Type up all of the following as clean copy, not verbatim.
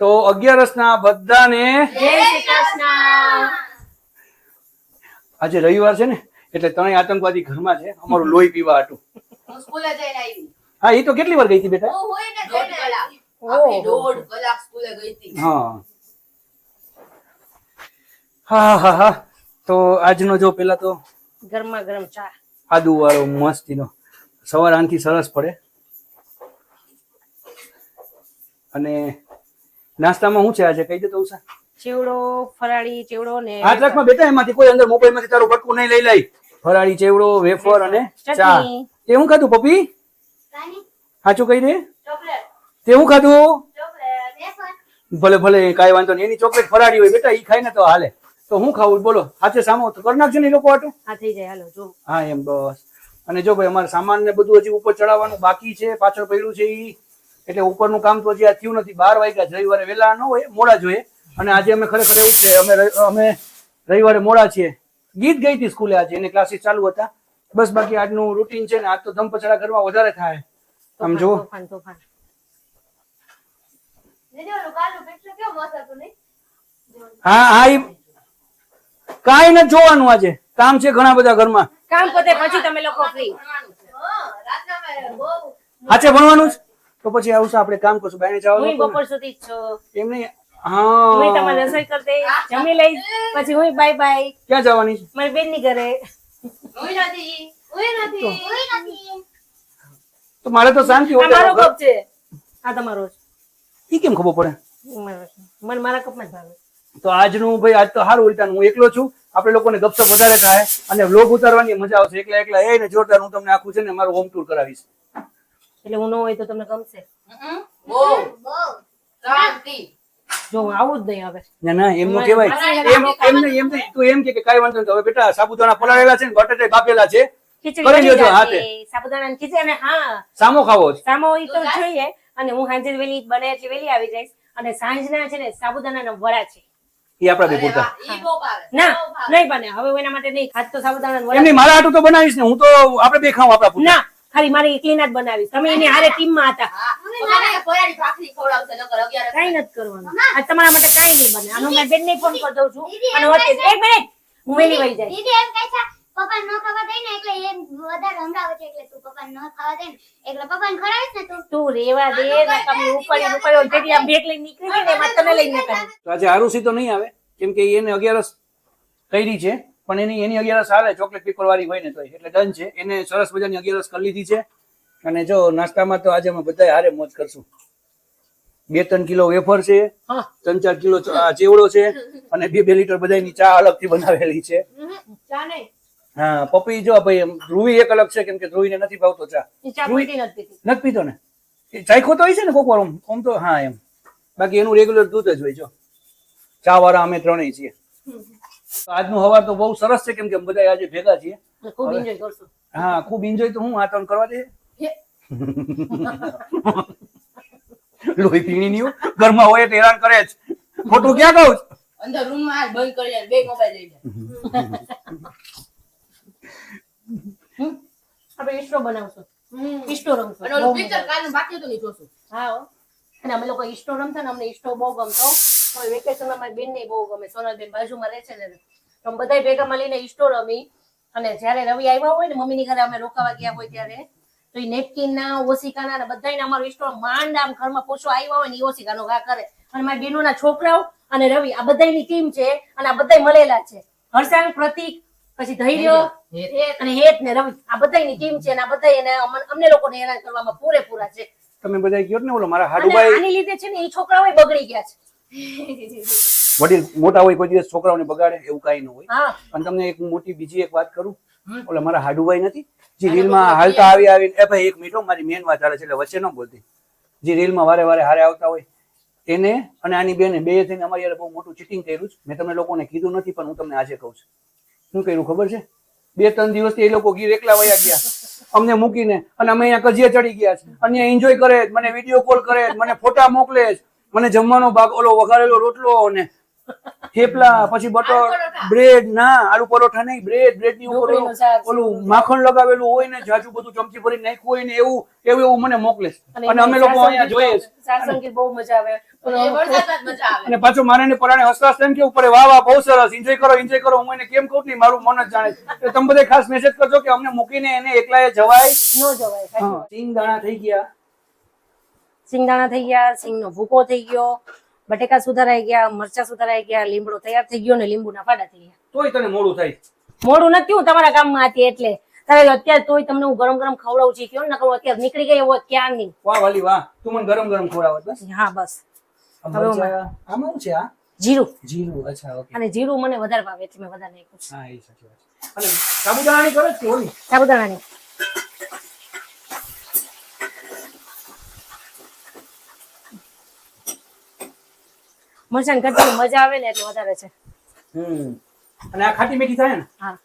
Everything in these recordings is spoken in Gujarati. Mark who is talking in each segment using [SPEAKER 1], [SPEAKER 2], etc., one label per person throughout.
[SPEAKER 1] તો 11 ના બધાને
[SPEAKER 2] જય શ્રી કૃષ્ણ.
[SPEAKER 1] આજે રવિવાર છે ને એટલે ત્રણેય આતંકવાદી ઘરમાં છે અમારું લોહી પીવા હતું.
[SPEAKER 2] હું સ્કૂલે જઈને આવી.
[SPEAKER 1] હા એ તો કેટલી વાર ગઈ હતી બેટા?
[SPEAKER 2] હું હોય ને દોઢ કલાક. આખી દોઢ કલાક સ્કૂલે ગઈ હતી.
[SPEAKER 1] હા હા હા હા. તો આજનો જો પેલા તો
[SPEAKER 3] ગરમા ગરમ ચા
[SPEAKER 1] આદુ વાળો મસ્તીનો સવાર આનથી સરસ પડે. અને નાસ્તામાં શું છે આજે કહી દે તો ઉષા.
[SPEAKER 3] ચેવડો ફરાળી ચેવડો ને
[SPEAKER 1] આ ટ્રકમાં બેટા એમાંથી કોઈ અંદર મોબાઈલ માંથી તારું બટકું નહીં લઈ લઈ. ફરાળી ચેવડો વેફર અને ચા.
[SPEAKER 3] ચટણી.
[SPEAKER 1] તે હું ખાધું પપ્પી? સાચું કહી દે.
[SPEAKER 2] ચોકલેટ.
[SPEAKER 1] તે હું ખાધું?
[SPEAKER 2] ચોકલેટ. વેફર.
[SPEAKER 1] ભલે ભલે કાંઈ વાંધો નહીં. એની ચોકલેટ ફરાળી હોય બેટા ઈ ખાય ને તો હાલે. તો હું ખાવું બોલો? હાથે સામો તો કરી નાખજો ને એ લોકો આટું.
[SPEAKER 3] આ થઈ જાય હાલો જો.
[SPEAKER 1] હા એમ બસ. અને જો ભાઈ અમારે સામાન ને બધું હજી ઉપર ચડાવવાનું બાકી છે, પાછળ પડ્યું છે ઈ, એટલે ઉપરનું કામ તો હજી આ થયું નથી. 12 વાગ્યા રવિવારે વહેલા ન હોય, મોડા જોઈએ. અને આજે અમે ખરેખર એવું છે અમે રવિવારે મોડા છીએ. ગીત ગઈ હતી સ્કૂલે આજે, એને ક્લાસીસ ચાલુ હતા. બસ બાકી આજનું રૂટીન છે ને આજ તો ધમપછાડા ઘરમાં વધારે થાય. આમ જો
[SPEAKER 3] તોફાન તોફાન.
[SPEAKER 2] દીદી ઓલું કાલું કેટલું કેવું મસ્ત હતું નહીં?
[SPEAKER 1] હા હા ઈ કાંઈ નથી જોવાનું આજે. કામ છે ઘણા બધા ઘરમાં.
[SPEAKER 3] કામ પતે પછી તમે લોકો ફ્રી.
[SPEAKER 2] ભણવાનું છે. હા, રાતના મેં બહુ
[SPEAKER 1] હાચે ભણવાનું જ તો પછી આવશે આપણે કામ કરશું. બાયને
[SPEAKER 3] હું
[SPEAKER 1] જવાનું
[SPEAKER 3] બપોર સુધી જ છું.
[SPEAKER 1] એમ નહીં.
[SPEAKER 3] હું
[SPEAKER 1] હા
[SPEAKER 3] તમારે રસોઈ કરતે જમી લઈશ પછી હું બાય બાય
[SPEAKER 1] ક્યાં જવાની છે?
[SPEAKER 3] મારી બેન ની ઘરે.
[SPEAKER 2] હુંય નથી. હુંય નથી. હુંય નથી.
[SPEAKER 1] તો મારે તો શાંતિ
[SPEAKER 3] આ મારો
[SPEAKER 1] હોટલ
[SPEAKER 3] કપ છે, આ તમારો છે.
[SPEAKER 1] ઈ કેમ ખબર પડે?
[SPEAKER 3] મારો છે. મને મારા કપમાં જ ભાવે.
[SPEAKER 1] તો આજનું ભાઈ આજ તો સારું ઉલટાનું હું એકલો છું. આપણે લોકોને ગપસપ વધારે થાય અને વ્લોગ ઉતારવાની મજા આવશે. એકલા એકલા એ ને જોરદાર હું તમને આખું છે ને મારું હોમ ટૂર કરાવીશ.
[SPEAKER 3] એટલે હું ન હોય તો તમને ગમશે.
[SPEAKER 2] બહુ શાંતિ.
[SPEAKER 3] જો હું આવું જ નહીં હવે.
[SPEAKER 1] ના ના એમ નો કહેવાય. એમ નહીં તું એમ કે કાંઈ વાંધો નહીં. હવે બેટા સાબુદાણા પલાળેલા છે ને બટાટા બાફેલા છે,
[SPEAKER 3] ખીચડી
[SPEAKER 1] કરી
[SPEAKER 3] બની
[SPEAKER 1] લેજો
[SPEAKER 3] જશે.
[SPEAKER 1] હાથે.
[SPEAKER 3] સાબુદાણાની ખીચડી અને હા
[SPEAKER 1] સામો ખાવો છે.
[SPEAKER 3] સામો હોય તો જોઈએ. અને હું સાંજે વેલી બને એટલે વેલી આવી જઈશ. અને સાંજના છે ને સાબુદાણાના વડા છે.
[SPEAKER 1] એ આપણા બે પૂરતા.
[SPEAKER 2] ઈ બહુ ભાવે.
[SPEAKER 3] ના નહીં બને હવે હું એના માટે નહીં. આજ તો સાબુદાણાના
[SPEAKER 1] એમ નહીં
[SPEAKER 3] વડા.
[SPEAKER 1] મારા હાટું તો બનાવીશ ને. હું તો આપણે બે ખાવું આપણા પૂરતા.
[SPEAKER 3] ના ખાલી મારી એકલીના જ બનાવીશ. તમે એની હારે ટીમમાં હતા.
[SPEAKER 2] હા, તમારે ફરાળી ભાખરી ખવડાવશે નકર 11
[SPEAKER 3] કઈ નથી કરવાનું. આજ તમારા માટે કઈ નહીં બને. આનો મેં બેનને ફોન કરી દઉં છું. અને વચ્ચે એક મિનિટ હું વેલી વહી જાય.
[SPEAKER 4] દીદી એમ કહે છે પપ્પા ન ખાવા દે ને એટલે એ વધારે હંગાવે છે એટલે તું પપ્પા ન ખાવા દે ને એટલે પપ્પાને ખવડાવીશ ને તું.
[SPEAKER 3] તું રેવા દે ને તમે ઉપર જેથી આમ બેગ લઈને નીકળી ગઈ ને એમાં તને લઈને કરે.
[SPEAKER 1] તો આજે આરુષી તો નહીં આવે કેમ કે એને 11 કરી છે, પણ એની 11 હાલે ચોકલેટ પીપર વાળી હોય ને તો એટલે ડન છે. એને સરસ મજાની 11 કરી લીધી છે. અને જો નાસ્તામાં તો આજે અમે બધા હારે મોજ કરશું. 2-3 કિલો વેફર છે,
[SPEAKER 3] હા
[SPEAKER 1] 3-4 કિલો ચેવડો છે અને 2 લીટર બધાની ચા અલગથી બનાવેલી છે.
[SPEAKER 2] ચા નહીં.
[SPEAKER 1] હા પપ્પી જો ભાઈ ધ્રુવી એક અલગ છે કેમ કે ધ્રુવીને નથી ભાવતો ચા.
[SPEAKER 3] એ ચા પીતી નથી પીતી.
[SPEAKER 1] નથી પીતો ને એ ચાખો તો હોય છે ને કોક વાર આમ તો. હા એમ બાકી એનું રેગ્યુલર દૂધ જ હોય. જો ચા વાળા અમે ત્રણેય છીએ. તો આજનું હવાર તો બહુ સરસ છે કેમ કે બધા આજે ભેગા છીએ.
[SPEAKER 3] ખૂબ એન્જોય કરશું.
[SPEAKER 1] હા ખૂબ એન્જોય તો હું આ ત્રણ કરવા દે. લોહી પીણી નહીં ઘરમાં હોય એટલે હેરાન કરે જ. ખોટું ક્યાં કહું છું?
[SPEAKER 2] અંદર રૂમમાં હાલ બંધ કરી જાય, બે મોબાઈલ લઈ જાય.
[SPEAKER 3] આપણે ઈસ્ટો બનાવશું. ઈસ્ટો રમશું.
[SPEAKER 2] અને ઓલું પિક્ચર કાલનું બાકી હતું ને ઈ જોશું.
[SPEAKER 3] હા હો. અને અમે લોકો ઈસ્ટો રમતા ને અમને ઈસ્ટો બહુ ગમતો. હવે વેકેશનમાં મારી બેનને બહુ ગમે. સોનલબેન બાજુમાં રહે છે ને તો અમે બધાય ભેગા મળીને ઈસ્ટો રમી. અને જ્યારે રવિ આવ્યા હોય ને મમ્મીની ઘરે અમે રોકાવા ગયા હોય ત્યારે તો એ નેપકિનના ઓશિકાના ને બધાયને અમારો ઈસ્ટો માંડ આમ ઘરમાં પૂછવા આવ્યા હોય ને એ ઓશિકાનો ઘા કરે. અને મારી બેનોના છોકરાઓ અને રવિ આ બધાયની ટીમ છે અને આ બધાય મળેલા છે. હર્ષાંગ, પ્રતીક, પછી ધૈર્ય અને હેત ને રવિ આ બધાયની ટીમ છે અને આ બધાય એને અમને લોકોને હેરાન કરવામાં પૂરેપૂરા છે.
[SPEAKER 1] તમે બધા કયો ને ઓલો મારા
[SPEAKER 3] અને
[SPEAKER 1] હાડુભાઈ
[SPEAKER 3] આની લીધે છે ને એ છોકરાઓ બગડી ગયા છે.
[SPEAKER 1] વડીલ મોટા હોય કોઈ દિવસ છોકરાઓને બગાડે એવું કાંઈ ન હોય.
[SPEAKER 3] હા
[SPEAKER 1] અને તમને એક મોટી બીજી એક વાત કરું. ઓલા મારા હાડુભાઈ નથી જે રીલમાં હાલતા આવીને એ ભાઈ એક મિનિટ મારી મેન વાત હાલે છે એટલે વચ્ચે ન બોલતી. જે રીલમાં વારે વારે હારે આવતા હોય એને અને આની બેને બે થઈને અમારી યાર બહુ મોટું ચીટિંગ કર્યું છે. મેં તમને લોકોને કીધું નથી પણ હું તમને આજે કહું છું. શું કર્યું ખબર છે? 2-3 દિવસથી એ લોકો ગીર એકલા વયા ગયા અમને મૂકીને અને અમે અહીંયા કજિયા ચડી ગયા છે. અહીંયા એન્જોય કરે, મને વિડીયો કોલ કરે, મને ફોટા મોકલે, મને જમવાનો ભાગ ઓલો વઘારેલો રોટલો અને થેપલા, પછી બટર,
[SPEAKER 2] આલુ પરોઠા.
[SPEAKER 1] બ્રેડ, ના આલુ પરોઠા નહીં, બ્રેડ ની ઉપર
[SPEAKER 3] ઢોકળીનું શાક,
[SPEAKER 1] ઓલું માખણ લગાવેલું હોય ને, જાજુ બધું ચમચી ભરી નાખ્યું હોય ને, એવું મને મોકલે છે. અને અમે લોકો અહીંયા જોઈએ છે.
[SPEAKER 3] સાસંગીત બહુ મજા આવે.
[SPEAKER 2] એ વરસાદમાં જ મજા આવે.
[SPEAKER 1] અને પાછું મારે ને પરાણે હસતા હસતા એમ કેવું પડે, વાહ વાહ બહુ સરસ, એન્જોય કરો. હું એને કેમ કહું નહીં, મારું મન જ જાણે છે. એટલે તમે બધા ખાસ મેસેજ કરજો કે અમને મૂકીને એને એકલાએ જવાય
[SPEAKER 3] ન જવાય. સાચી વાત.
[SPEAKER 1] સિંગદાણા થઈ ગયા,
[SPEAKER 3] સિંગદાણા થઈ ગયા, સિંગનો ભૂકો થઈ ગયો, બટેકા સુધારાઈ ગયા, મરચા સુધારાઈ ગયા, લીમડો તૈયાર થઈ ગયો ને લીંબુના પાડા થઈ ગયા.
[SPEAKER 1] તોય તને મોડું થાય.
[SPEAKER 3] મોડું નથી, હું તમારા કામમાં હતી એટલે. તારે અત્યારે તોય તમને હું ગરમ ગરમ ખવડાવું છું, કયો ને નકર અત્યારે નીકળી ગઈ એવો ક્યાં નહીં.
[SPEAKER 1] વાહ વાલી વાહ, તું મને ગરમ ગરમ ખવડાવત બસ.
[SPEAKER 3] હા બસ.
[SPEAKER 1] આમાં શું છે આ?
[SPEAKER 3] જીરું.
[SPEAKER 1] અચ્છા, ઓકે.
[SPEAKER 3] અને જીરું મને વધારે ભાવે એટલે મેં વધારે નાખ્યું છે.
[SPEAKER 1] હા, એ સાચી વાત છે. અને સાબુદાણાની કરે છે કે ઓલી?
[SPEAKER 3] સાબુદાણાની. મરચાં કરતા મજા આવે ને એટલે વધારે છે.
[SPEAKER 1] અને આ ખાટી મીઠી થાય ને.
[SPEAKER 3] હા.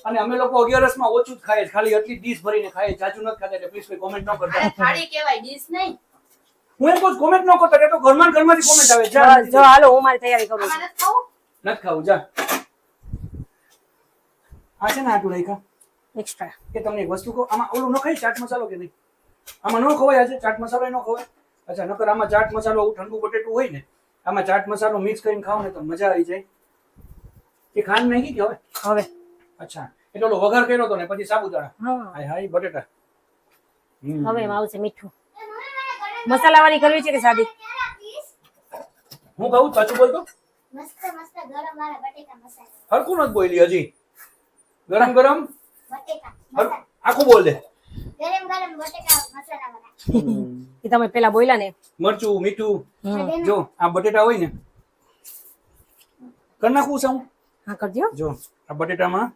[SPEAKER 1] અને અમે લોકો 11 ઓછું જ ખાઈએ, ખાલી એટલી ડીશ ભરીને ખાઈએ, જાજુ નથી ખાતા. એટલે પ્લીઝ કોઈ કોમેન્ટ ન કરતા.
[SPEAKER 2] આને થાળી કહેવાય, ડીશ નહીં.
[SPEAKER 1] હું એમ કહું કોમેન્ટ ન કરતા, એ તો ઘરમાંથી કોમેન્ટ આવે. જા,
[SPEAKER 3] જો હાલો હું મારી તૈયારી કરું છું.
[SPEAKER 2] આમાં નથી ખાવું?
[SPEAKER 1] નથી ખાવું, જા. આ છે ને આટલું રાખ્યા
[SPEAKER 3] એક્સ્ટ્રા.
[SPEAKER 1] કે તમને એક વસ્તુ કહું, આમાં ઓલું ન ખાઈ ચાટ મસાલો કે નહીં? આમાં ન ખવાય, આજે ચાટ મસાલો ન ખવાય. અચ્છા, નકર આમાં ચાટ મસાલો ઠંડુ બટેટું હોય ને, આમાં ચાટ મસાલો મિક્સ કરીને ખાવ ને તો મજા આવી જાય. એ ખાંડ નાખી કે
[SPEAKER 3] હવે
[SPEAKER 1] અચ્છા, એટલે ઓલો વઘાર કર્યો તો ને પછી સાબુદાણા.
[SPEAKER 3] હા,
[SPEAKER 1] હાય હાય બટેટા.
[SPEAKER 3] હવે એમાં આવશે મીઠું. મસાલા વાળી કરવી છે કે સાદી?
[SPEAKER 1] હું કહું સાચું બોલતો,
[SPEAKER 4] મસ્ત ગરમ વાળા બટેકા મસાલા.
[SPEAKER 1] હરકું નથી બોલી હજી. ગરમ ગરમ
[SPEAKER 4] બટેકા
[SPEAKER 1] આખું બોલ દે.
[SPEAKER 4] ગરમ બટેકા મસાલા વાળા.
[SPEAKER 3] એ તમે પેલા બોલ્યા ને.
[SPEAKER 1] મરચું, મીઠું.
[SPEAKER 3] હમ.
[SPEAKER 1] જો આ બટેટા હોય ને, કરી નાખું છું.
[SPEAKER 3] હા કરજો.
[SPEAKER 1] જો આ બટેટામાં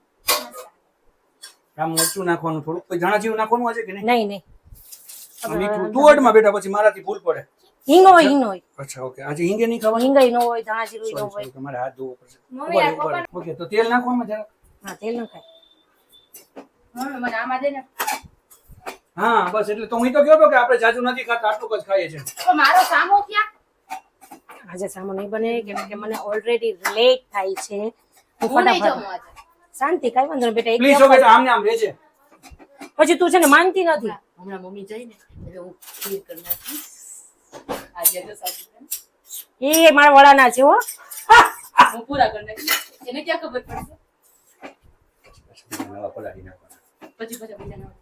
[SPEAKER 1] આમ મરચું નાખવાનું, થોડું કોઈ ધાણા જીરું નાખવાનું આજે કે નહીં?
[SPEAKER 3] નહીં.
[SPEAKER 1] આ મીઠું તુવડમાં બેટા, પછી મારાથી ભૂલ પડે.
[SPEAKER 3] હિંગ હોય.
[SPEAKER 1] અચ્છા, ઓકે. આજે હિંગે નહીં ખાવાનું?
[SPEAKER 3] હિંગ ન હોય, ધાણા જીરું ન
[SPEAKER 1] Sorry,
[SPEAKER 3] હોય.
[SPEAKER 1] sorry, તમારે હાથ ધોવો પડશે.
[SPEAKER 2] મમ્મી, આ
[SPEAKER 1] ઉભા રહો. ઓકે, તો તેલ નાખવામાં જરા.
[SPEAKER 3] હા, તેલ ન ખાય.
[SPEAKER 2] મમ્મી, મને આમાં દે ને.
[SPEAKER 1] હા બસ, એટલે તો હું તો કહ્યો હતો કે આપણે જાજુ નથી ખાતા, આટલું જ ખાઈએ છીએ.
[SPEAKER 2] તો મારો સામો ક્યાં?
[SPEAKER 3] આજે સામો નહીં બને કેમ કે મને ઓલરેડી લેટ થાય છે. હું
[SPEAKER 2] હું નહીં
[SPEAKER 3] ફટાફટ
[SPEAKER 2] જમું આજે.
[SPEAKER 3] શાંતિ, કઈ વાંધો નહીં બેટા. એક
[SPEAKER 1] પ્લીઝ,
[SPEAKER 3] વખત.
[SPEAKER 1] બેટા આમને આમ રહેજે.
[SPEAKER 3] પછી તું છે ને માનતી નથી.
[SPEAKER 2] હમણાં મમ્મી જઈને એટલે હું ખીર કરી નાખીશ. આજે તો સાચું
[SPEAKER 3] એ મારા વડાના છે હો.
[SPEAKER 2] હું પૂરા કરી નાખીશ. એને ક્યાં ખબર પડશે?
[SPEAKER 1] નવા પલાળી નાખવાના.
[SPEAKER 2] પછી બીજાના.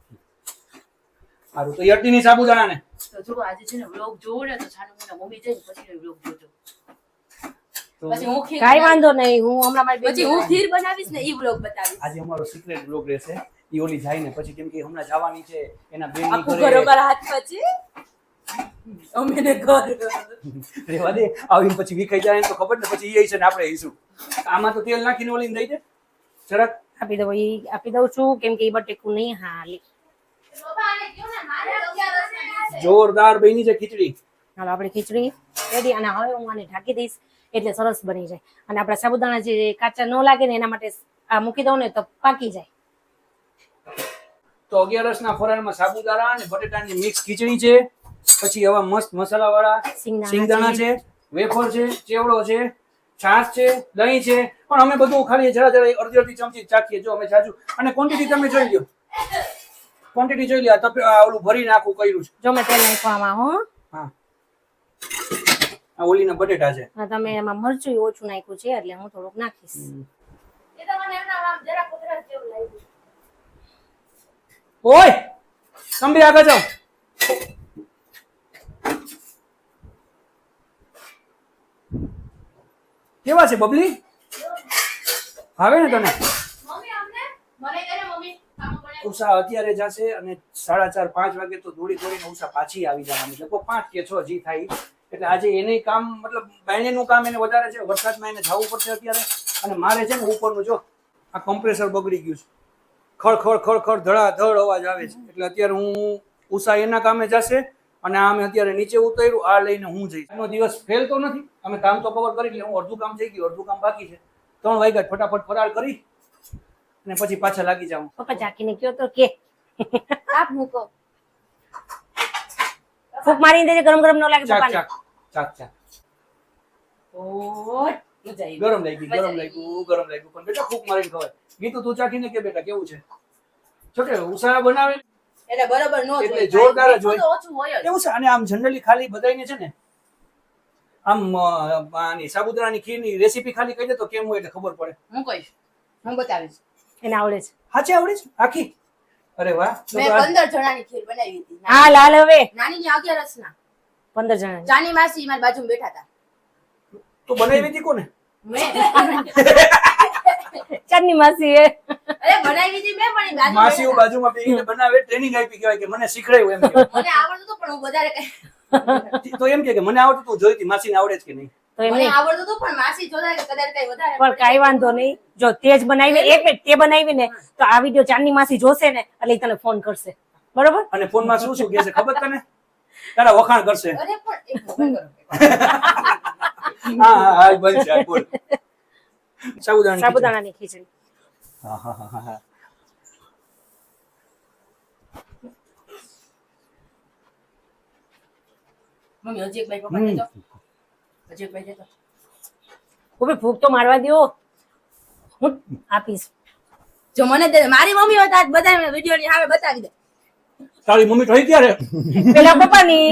[SPEAKER 1] સારું, તો યટ્ટીની સાબુદાણા ને
[SPEAKER 2] તો જો આજે છે ને વ્લોગ જોવો ને તો છાનું મોના મમ્મી જઈને પછી વ્લોગ જોજો.
[SPEAKER 1] તો
[SPEAKER 2] પછી હું ખીર
[SPEAKER 3] કઈ વાંધો નહીં, હું હમણાં મારી
[SPEAKER 2] પછી
[SPEAKER 3] બેબી
[SPEAKER 2] હું ખીર બનાવીશ ને ઈ વ્લોગ બતાવીશ.
[SPEAKER 1] આજે અમારો સિક્રેટ બ્લોગ રહેશે. ઈ ઓલી જાય ને પછી, કેમ કે હમણાં જવાની છે એના બેનની
[SPEAKER 2] આખું
[SPEAKER 1] ઘરે.
[SPEAKER 2] ઘર અમારા હાથમાં છે. અમે ને ઘર
[SPEAKER 1] રહેવા દે, આવીને પછી વિખાઈ જાય ને તો ખબર ને પછી ઈ હશે ને આપણે હઈશું. આમાં તો તેલ નાખીને ઓલીને દઈ દે જરાક.
[SPEAKER 3] આપી દઉં, ઈ આપી દઉં છું કેમ કે ઈ બટેકું નહીં હાલી.
[SPEAKER 1] જોરદાર બની છે ખીચડી.
[SPEAKER 3] હાલો આપણી ખીચડી રેડી. અને હવે હું આને ઢાંકી દઈશ એટલે સરસ બની જાય. અને આપણા સાબુદાણા જે કાચા ન લાગે ને એના માટે આ મૂકી દઉં ને તો પાકી જાય.
[SPEAKER 1] તો 11 ના ફરાળમાં સાબુદાણા અને બટેટાની મિક્સ ખીચડી છે. પછી આવા મસ્ત મસાલાવાળા સિંગદાણા છે, વેફર છે, ચેવડો છે, છાશ છે, દહીં છે. પણ અમે બધું ખાલી જરા અડધી ચમચી ચાખીએ. જો અમે જાજુ, અને ક્વોન્ટિટી તમે જોઈ લ્યો, ક્વોન્ટિટી જોઈ લ્યો. આ ઓલું ભરી નાખું કર્યું છે.
[SPEAKER 3] જો મેં તેલ નાખવામાં હો.
[SPEAKER 1] હા, આ ઓલીના બટેટા છે.
[SPEAKER 3] અને તમે એમાં મરચું ઓછું નાખ્યું છે એટલે હું થોડુંક નાખીશ.
[SPEAKER 2] એ તો મને એમના આમ જરા કુતરા જેવું લાગ્યું.
[SPEAKER 1] ઓય તમે આગળ જાઓ. કેવા છે બબલી? આવે ને તને?
[SPEAKER 2] મમ્મી અમને મને કહે મમ્મી કામ પડે.
[SPEAKER 1] ઉષા અત્યારે જશે અને 4:30 5 વાગે તો દોડીને ઉષા પાછી આવી જવાની છે. 5 કે 6 જી થાય. એટલે આજે એને કામ, મતલબ બાયણેનું કામ એને વધારે છે. વરસાદમાં એને જવું પડશે અત્યારે. અને મારે છે ને ઉપરનું જો આ કમ્પ્રેસર બગડી ગયું છે. ખડ ધડાધડ અવાજ આવે છે. એટલે અત્યારે હું ઉષા એના કામે જશે અને અમે અત્યારે નીચે ઉતર્યું. આ લઈને હું જઈશ. આજનો દિવસ ફેલ તો નથી, અમે કામ તો કવર કરી લે. હું અડધું કામ થઈ ગયું, અડધું કામ બાકી છે. 3 વાગ્યા ફટાફટ ફરાળ કરી અને પછી પાછા લાગી જાઉં.
[SPEAKER 3] પપ્પા ચાકીને કયો તો કે
[SPEAKER 2] આપ મૂકો.
[SPEAKER 3] ફૂંક મારી દેજે, ગરમ ગરમ ન લાગે
[SPEAKER 1] ચાક
[SPEAKER 3] પપ્પાને.
[SPEAKER 1] ચાક ચાક ચાક.
[SPEAKER 2] ઓય મજા આવી.
[SPEAKER 1] ગરમ લાગી
[SPEAKER 2] મજા
[SPEAKER 1] ગરમ
[SPEAKER 2] આવી.
[SPEAKER 1] લાગ્યું પણ બેટા ખૂબ મારીને ખવાય. ગીતું તું ચાખીને કે બેટા કેવું છે? જો કે ઉષા બનાવે ને
[SPEAKER 2] એટલે બરોબર નો
[SPEAKER 1] એટલે જોરદાર જ હોય.
[SPEAKER 2] ઓછું હોય જ.
[SPEAKER 1] એવું છે. અને આમ જનરલી ખાલી બધાને છે ને આમ આની સાબુદાણાની ખીરની રેસીપી ખાલી કહી દે તો કેમ હોય એટલે ખબર પડે.
[SPEAKER 2] હું કહીશ, હું બતાવીશ.
[SPEAKER 3] એને આવડે છે.
[SPEAKER 1] સાચે આવડે છે આખી? અરે વાહ. તો
[SPEAKER 2] મેં
[SPEAKER 1] તો આ
[SPEAKER 2] 15 જણાની ખીર બનાવી હતી.
[SPEAKER 3] હા લાલ હવે
[SPEAKER 2] નાની ની 11 ના
[SPEAKER 3] 15 જણા
[SPEAKER 2] ચાની માસી મારી બાજુમાં બેઠા હતા.
[SPEAKER 1] તો બનાવી હતી કોને?
[SPEAKER 2] મેં
[SPEAKER 3] ચાંદની માસી એ
[SPEAKER 2] અરે બનાવી હતી મેં, પણ એ
[SPEAKER 1] માસીઓ
[SPEAKER 2] બાજુમાં
[SPEAKER 1] બાજુમાં બેસીને બનાવે ટ્રેનિંગ આપી કહેવાય કે મને શીખડાયું એમ કહેવાય.
[SPEAKER 2] બેઠા. મને આવડતું હતું પણ હું વધારે કઈ
[SPEAKER 1] તો એમ કે મને આવડતું તું જોઈતી માસીને આવડે જ કે નહીં?
[SPEAKER 3] તો એમ
[SPEAKER 2] મને
[SPEAKER 3] નહીં.
[SPEAKER 2] આવડતું હતું પણ માસી જોતા કે કદાચ કઈ વધારે
[SPEAKER 3] પણ કાંઈ વાંધો નહીં. જો તે જ બનાવી એક મિનિટ તે બનાવી ને તો આ વિડીયો ચાંદની માસી જોશે ને એટલે ઈ તને ફોન કરશે. બરોબર?
[SPEAKER 1] અને ફોનમાં શું શું કહે છે ખબર તને? તારા વખાણ કરશે.
[SPEAKER 2] અરે પણ એક મોબાઈલ કરો.
[SPEAKER 1] હા હા હા બસ યાર બોલ. સાબુદાણાની
[SPEAKER 3] સાબુદાણાની ખીચડી.
[SPEAKER 1] હા હા હા હા.
[SPEAKER 2] મમ્મી હજી એક બાઈ પકડ દેજો. હજી એક બાઈ દેજો.
[SPEAKER 3] હવે ભૂખ તો મારવા દ્યો. હું આપીશ.
[SPEAKER 2] જો મને દે, મારી મમ્મી હોત આજ બધા વિડીયો ની સામે બતાવી દે.
[SPEAKER 1] તારી મમ્મી થઈ ક્યારે?
[SPEAKER 3] પેલા પપ્પાની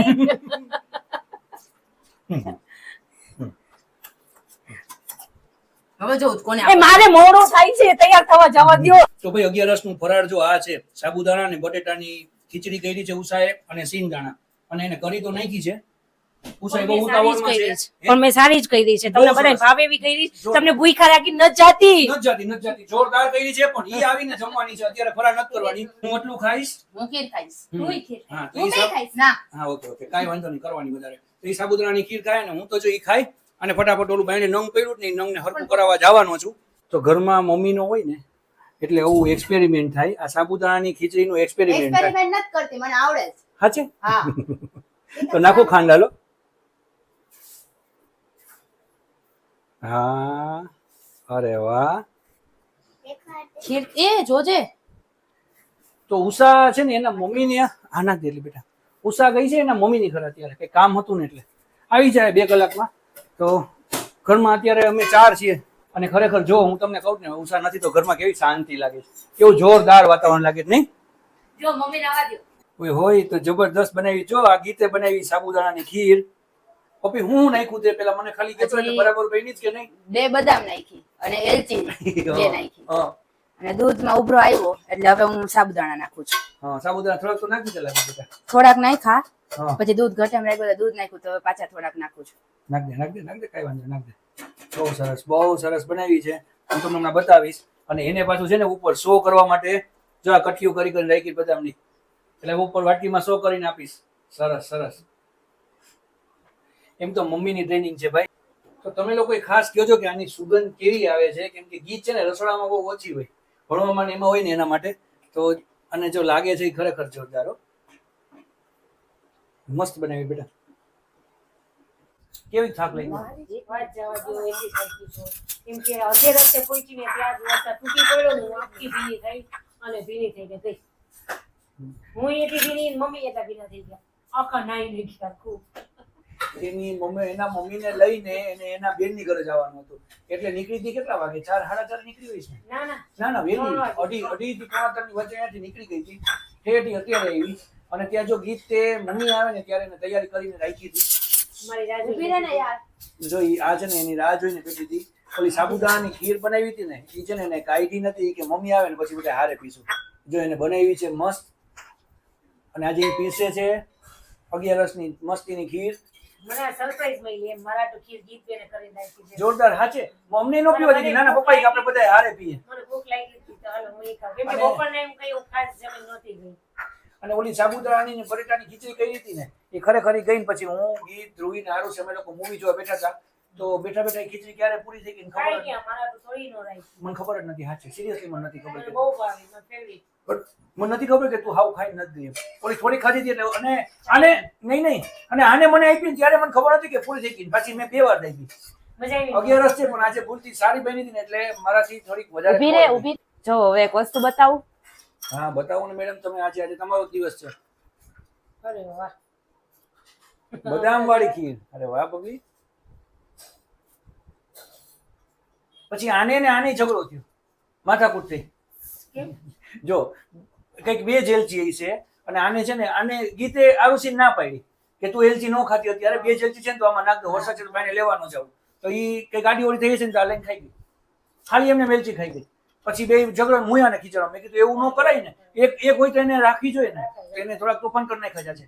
[SPEAKER 2] હવે જો કોને
[SPEAKER 3] એ મારે મોડું થાય છે તૈયાર થવા જવા દ્યો.
[SPEAKER 1] તો ભાઈ 11 નું ફરાળ જો આ છે સાબુદાણા અને બટેટાની ખીચડી કરી છે ઉષાએ અને સિંગદાણા અને એને કરી તો નાખી છે. ઉષાએ બહુ ઉતાવળમાં છે.
[SPEAKER 3] પણ મેં સારી જ કરી છે. તમને
[SPEAKER 1] બહુ
[SPEAKER 3] બધાને
[SPEAKER 1] સરસ.
[SPEAKER 3] ભાવે એવી કરી. તમને ભૂખા રાખી ન જાતી.
[SPEAKER 1] નથી જાતી જોરદાર કરી છે પણ ઈ આવીને જમવાની છે અત્યારે ફરાળ નથી કરવાની. હું એટલું ખાઈશ.
[SPEAKER 2] હું ખીર ખાઈશ.
[SPEAKER 1] હમ.
[SPEAKER 2] તુંય ખીર
[SPEAKER 1] હા,
[SPEAKER 2] ખાઈશ. હું
[SPEAKER 1] તો ઈ
[SPEAKER 2] કઈ
[SPEAKER 1] સબ-
[SPEAKER 2] ખાઈશ ના.
[SPEAKER 1] હા ઓકે ઓકે કાંઈ વાંધો નહીં કરવાની વધારે. તો ઈ સાબુદાણાની ખીર ખાય ને હું તો જો ઈ ખાય અને ફટાફટ ઓલું બાયણે નંગ પડ્યું જ નહીં નંગને હરખું કરાવવા જવાનો છું. તો ઘરમાં મમ્મીનો હોય ને એટલે આવું એક્સપેરિમેન્ટ થાય. આ સાબુદાણાની ખીચડીનું એક્સપેરિમેન્ટ થાય.
[SPEAKER 2] એક્સપેરિમેન્ટ નથી કરતી, મને આવડે છે.
[SPEAKER 1] સાચે?
[SPEAKER 2] હા.
[SPEAKER 1] તો નાખો ખાંડ હાલો. હા અરે વાહ.
[SPEAKER 2] ખીર એ જોજે.
[SPEAKER 1] તો ઉષા છે ને એના મમ્મીને આ નાખ દે એટલે બેટા. ઉષા ગઈ છે એના મમ્મીની ઘરે અત્યારે કઈ કામ હતું ને એટલે આવી જાય 2 કલાકમાં. તો ઘરમાં અત્યારે અમે 4 છીએ અને ખરેખર જો હું તમને કહું ને ઉષા નથી તો ઘરમાં કેવી શાંતિ લાગે છે. કેવું જોરદાર વાતાવરણ લાગે છે નહીં?
[SPEAKER 2] જો મમ્મી નાવા દો.
[SPEAKER 1] કોઈ હોય તો જબરદસ્ત બનાવી. જો આ ગીતે બનાવી સાબુદાણાની ખીર. પપ્પી હું નાખ્યું તે પેલા મને ખાલી કહેતો એટલે બરાબર બની જ કે નહીં?
[SPEAKER 2] 2 બદામ નાખી અને એલચી 2 નાખી
[SPEAKER 1] હા
[SPEAKER 2] અને દૂધમાં ઉભરો આવ્યો એટલે હવે હું સાબુદાણા નાખું છું.
[SPEAKER 1] હા સાબુદાણા થોડાક તો નાખી દે લાગે બેટા.
[SPEAKER 2] થોડાક નાખ્યા
[SPEAKER 1] હા
[SPEAKER 2] પછી દૂધ ઘટે એમ લાગ્યું એટલે દૂધ નાખ્યું તો હવે પાછા થોડાક નાખું છું.
[SPEAKER 1] નાખ દે કાંઈ વાંધો નહીં, નાખ દે. બહુ સરસ બનાવી છે. હું તમને હમણાં બતાવીશ. અને એને પાછું છે ને ઉપર શો કરવા માટે જો આ કઠિયું કરીને રાખી બદામની એટલે ઉપર વાટકીમાં શો કરીને આપીશ. સરસ સરસ. એમ તો મમ્મીની ટ્રેનિંગ છે ભાઈ. તો તમે લોકો ખાસ કહેજો કે આની સુગંધ કેવી આવે છે કેમ કે ગીત છે ને રસોડામાં બહુ ઓછી હોય ભણવામાં ને એમાં હોય ને એના માટે. તો અને જો લાગે છે એ ખરેખર જોરદાર હો. મસ્ત બનાવી બેટા. કેવી થાક લઈ
[SPEAKER 3] એક વાત જવા દ્યો, એટલી થાકી છું. કેમ કે 11 રસ્તે પહોંચીને ત્યાં જ વરસાદ તૂટી પડ્યો ને હું આખી ભીની થઈ અને ભીની થઈને ગઈ. હું એટલી ભીની મમ્મી એટલા ભીના થઈ ગયા. આખા નાઈને ગયા ખૂબ.
[SPEAKER 1] એની મમ્મી એના મમ્મીને લઈને એને એના બેનની ઘરે જવાનું હતું એટલે નીકળી હતી કેટલા વાગે 4 સાડા 4 નીકળી હોય છે
[SPEAKER 3] ના ના
[SPEAKER 1] ના ના વહેલી અઢી થી પોણા 3 ની વચ્ચે અહીંયાથી નીકળી ગઈ હતી ઠેઠી અત્યારે આવી અને ત્યાં જો ગીત તે મમ્મી આવે ને ત્યારે એને તૈયારી કરીને રાખી હતી
[SPEAKER 3] મારી રાહ જોઈ
[SPEAKER 2] ઊભી રહે ને યાર.
[SPEAKER 1] જો ઈ આ છે ને એની રાહ જોઈને બેઠી હતી ઓલી સાબુદાણાની ખીર બનાવી હતી ને ઈ છે ને એને કાઢી નથી કે મમ્મી આવે ને પછી બધા હારે પીશું જો એને બનાવી છે મસ્ત અને આજે ઈ પીસે છે 11 ની મસ્તીની ખીર
[SPEAKER 3] મને આ સરપ્રાઈઝ મળી એમ મારા તો ખીર ગીત બેને કરી નાખી છે.
[SPEAKER 1] જોરદાર હાચે મમ્મી નો પીવા દીધી નાના પપ્પા આપણે બધા હારે પીએ
[SPEAKER 3] મને ભૂખ લાગી હતી તો હાલો હું એ ખાઉં. કેમ કે
[SPEAKER 1] અને-
[SPEAKER 3] બપોરના એમ કઈ ખાસ જમીન નહોતી ગઈ.
[SPEAKER 1] અને ઓલી સાબુદાણાની ને બટેટાની ખીચડી કરી હતી ને એ ખરેખર ઈ ગઈ ને પછી હું ગીત ધ્રુવી ને હારું છે અમે લોકો મૂવી જોવા બેઠા હતા તો બેઠા બેઠા ઈ ખીચડી ક્યારે પૂરી થઈ ગઈ ને
[SPEAKER 3] કાંઈ
[SPEAKER 1] ખબર જ
[SPEAKER 3] ક્યાં મારા તો થોડી નો રાઈ.
[SPEAKER 1] મને ખબર જ નથી હાચે સિરિયસલી મને નથી ખબર
[SPEAKER 3] મને
[SPEAKER 1] કે
[SPEAKER 3] બહુ ભાવે મારી ફેવરિટ.
[SPEAKER 1] પણ મને નથી ખબર કે તું હાવ ખાઈ નથી ગઈ એમ. ઓલી થોડી ખાધી હતી એટલે અને આને નહીં અને આને મને આપી ને ત્યારે મને ખબર હતી કે પૂરી થઈ ગઈ પાછી મેં 2 વાર દઈ દીધી
[SPEAKER 3] મજા આવી.
[SPEAKER 1] 11 છે પણ આજે ભૂલથી સારી બની હતી ને એટલે મારાથી થોડીક વધારે
[SPEAKER 2] ઊભી રહે, ઊભી રહે. જો હવે એક વસ્તુ બતાવું.
[SPEAKER 1] હા બતાવો ને મેડમ તમે આજે તમારો જ દિવસ છે
[SPEAKER 3] અરે વાહ.
[SPEAKER 1] બદામ વાળી ખીર અરે વાહ બબી પછી આને ને આને ઝઘડો થયો, માથાકૂટ થઈ.
[SPEAKER 3] કેમ?
[SPEAKER 1] જો કંઈક બે જ એલચી છે અને આને છે ને આને ગીતે આરુષી ના પાડી કે તું એલચી ન ખાતી અત્યારે, બે જ એલચી છે ને તો આમાં નાખ દો, વરસાદ છે તો બાઈને લેવાનો જાવ. તો એ કઈ ગાડી ઓળી થઈ છે ને તો આ લઈને ખાઈ ગઈ, ખાલી એમને વેલચી ખાઈ ગઈ. પછી બે ઝઘડો મુયાને ખીચડો. મેં કીધું એવું ન કરાય ને, એક હોય તો એને રાખવી જોઈએ ને, તો એને થોડાક તોફાન કરી નાખ્યા છે.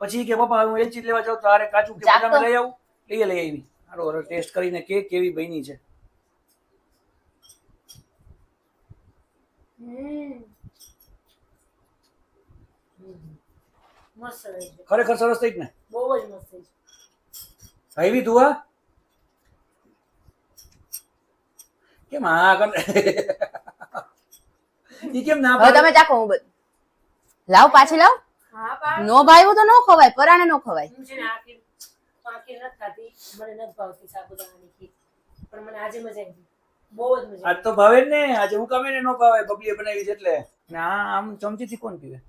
[SPEAKER 1] પછી કે પપ્પા હું એલચી લેવા જાઉં તો આરે કાચું કે બદામ લઈ આવું, લઈ આવી. હારો ટેસ્ટ કરીને કે કેવી બની છે.
[SPEAKER 3] મસ્ત રહી છે,
[SPEAKER 1] ખરેખર સરસ થઈ ને,
[SPEAKER 3] બહુ જ મસ્ત થઈ છે.
[SPEAKER 1] આવી તું કેમ હા કર ઈ કેમ ના
[SPEAKER 5] હવે તમે ચાખો, હું બધું લાવ, પાછી લાવ.
[SPEAKER 3] હા પા
[SPEAKER 5] નો ભાવ્યું તો નો ખવાય, પરાણે નો ખવાય.
[SPEAKER 3] હું છે ને આખી નથી ખાતી, મને નથી ભાવતી સાબુદાણાની ખીર, પણ મને આજે મજા આવી, બહુ જ મજા
[SPEAKER 1] આજ તો ભાવે જ ને, આજે હું કામે ને નો ભાવે, બબલીએ બનાવી છે એટલે. ને આ આમ ચમચીથી કોણ પીવે?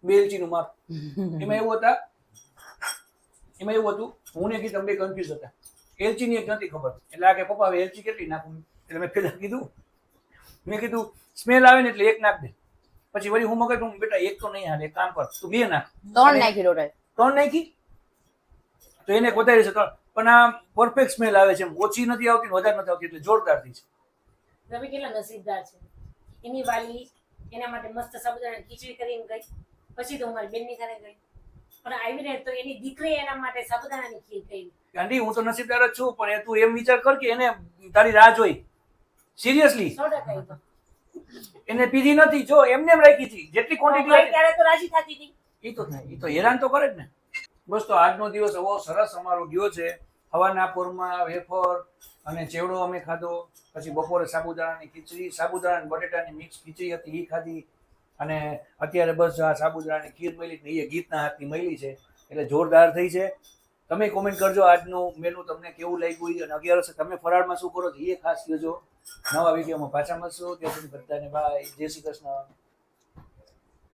[SPEAKER 1] બેલચીનું માપ. એમાં એવું હતું હું ને કીધું બે કન્ફ્યુઝ હતા. એલચીની એક નથી ખબર, એટલે આ કે પપ્પા હવે એલચી કેટલી નાખું? એટલે મેં પેલા કીધું, મેં કીધું સ્મેલ આવે ને એટલે એક નાખ દે. પછી વળી હું મગજ બેટા એક તો નહીં હાલે, એક કામ કર તું બે નાખ.
[SPEAKER 5] 3 નાખી ટોટલ.
[SPEAKER 1] 3 નાખી તો એને વધારે છે 3, પણ આ પરફેક્ટ સ્મેલ આવે છે, ઓછી નથી આવતી ને વધારે નથી આવતી, એટલે જોરદાર થઈ છે.
[SPEAKER 3] રવિ કેટલા નસીબદાર છે, એની વાલી એના માટે મસ્ત સાબુદાણાની ખીચડી કરીને ગઈ, પછી તો હું મારી બેનની ઘરે ગઈ, પણ આવીને તો એની દીકરી એના માટે સાબુદાણાની ખીર કરી.
[SPEAKER 1] ગાંધી હું તો નસીબદાર જ છું, પણ તું એમ વિચાર કર કે એને તારી રાહ જોઈ, સિરિયસલી
[SPEAKER 3] 100% એ તો.
[SPEAKER 1] એને પીધી નથી, જો એમને એમ રાખી હતી જેટલી
[SPEAKER 3] ભાઈ
[SPEAKER 1] ક્વોન્ટિટી
[SPEAKER 3] ત્યારે તો રાજી થતી હતી.
[SPEAKER 1] એ તો થાય, એ તો હેરાન તો કરે જ ને. બસ તો આજનો દિવસ બહુ સરસ અમારો ગયો છે. હવાના પોરમાં વેફર અને ચેવડો અમે ખાધો, પછી બપોરે સાબુદાણાની ખીચડી, સાબુદાણા બટેટાની મિક્સ ખીચડી હતી એ ખાધી, અને અત્યારે બસ આ સાબુદાણાની ખીર મળી ને એ ગીતના હાથની મળી છે, એટલે જોરદાર થઈ છે. તમે કોમેન્ટ કરજો આજનું મેનુ તમને કેવું લાગ્યું, અને 11 તમે ફરાળમાં શું કરો છો એ ખાસ કહેજો. નવા વિડીયોમાં પાછા મળશું, ત્યાં સુધી બધાને બાય, જય શ્રી કૃષ્ણ.